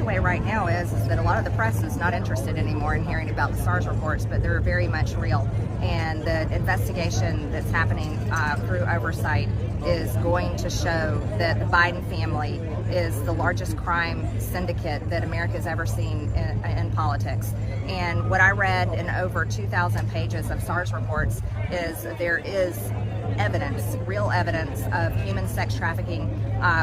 takeaway right now is that a lot of the press is not interested anymore in hearing about the SARS reports, but they're very much real. And the investigation that's happening through oversight is going to show that the Biden family is the largest crime syndicate that America's ever seen in politics. And what I read in over 2,000 pages of SARS reports is there is evidence, real evidence of human sex trafficking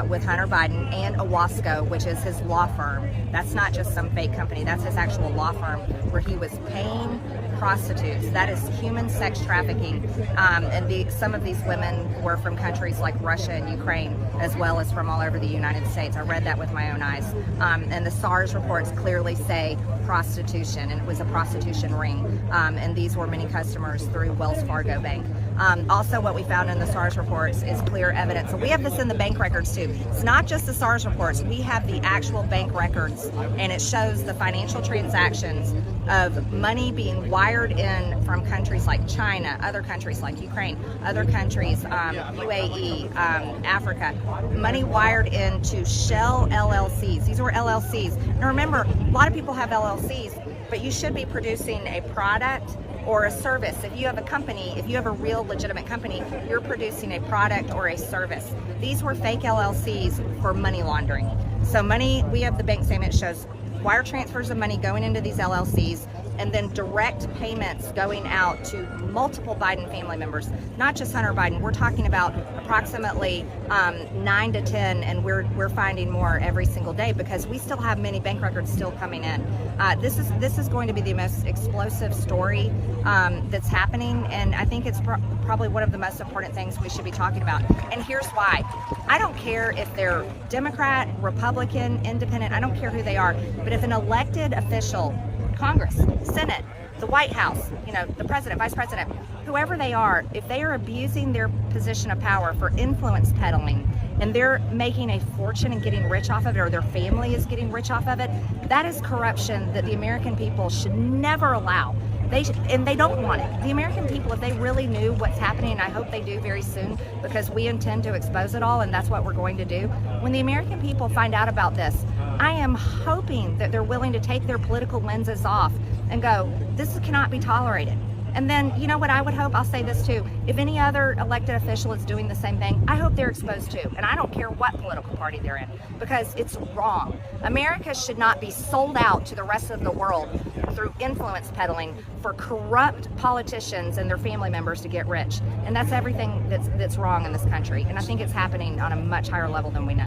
with Hunter Biden and O.W.S.C.U.S, which is his law firm. That's not just some fake company, that's his actual law firm where he was paying prostitutes. That is human sex trafficking. And some of these women were from countries like Russia and Ukraine, as well as from all over the United States. I read that with my own eyes. And the SARS reports clearly say prostitution, and it was a prostitution ring. And these were many customers through Wells Fargo Bank. Also, what we found in the SARS reports is clear evidence. So we have this in the bank records too. It's not just the SARS reports. We have the actual bank records, and it shows the financial transactions of money being wired in from countries like China, other countries like Ukraine, other countries, UAE, Africa, money wired into shell LLCs. These were LLCs. Now remember, a lot of people have LLCs, but you should be producing a product or a service. If you have a company, if you have a real legitimate company, you're producing a product or a service. These were fake LLCs for money laundering. So money, we have the bank statement, shows wire transfers of money going into these LLCs, and then direct payments going out to multiple Biden family members, not just Hunter Biden. We're talking about approximately 9 to 10, and we're finding more every single day because we still have many bank records still coming in. This is going to be the most explosive story that's happening, and I think it's probably one of the most important things we should be talking about. And here's why. I don't care if they're Democrat, Republican, Independent, I don't care who they are, but if an elected official, Congress, Senate, the White House, the president, vice president, whoever they are, if they are abusing their position of power for influence peddling, and they're making a fortune and getting rich off of it, or their family is getting rich off of it, that is corruption that the American people should never allow. And they don't want it. The American people, if they really knew what's happening, and I hope they do very soon, because we intend to expose it all, and that's what we're going to do. When the American people find out about this, I am hoping that they're willing to take their political lenses off and go, this cannot be tolerated. And then, you know what I would hope? I'll say this too. If any other elected official is doing the same thing, I hope they're exposed too. And I don't care what political party they're in, because it's wrong. America should not be sold out to the rest of the world through influence peddling for corrupt politicians and their family members to get rich. And that's everything that's wrong in this country. And I think it's happening on a much higher level than we know.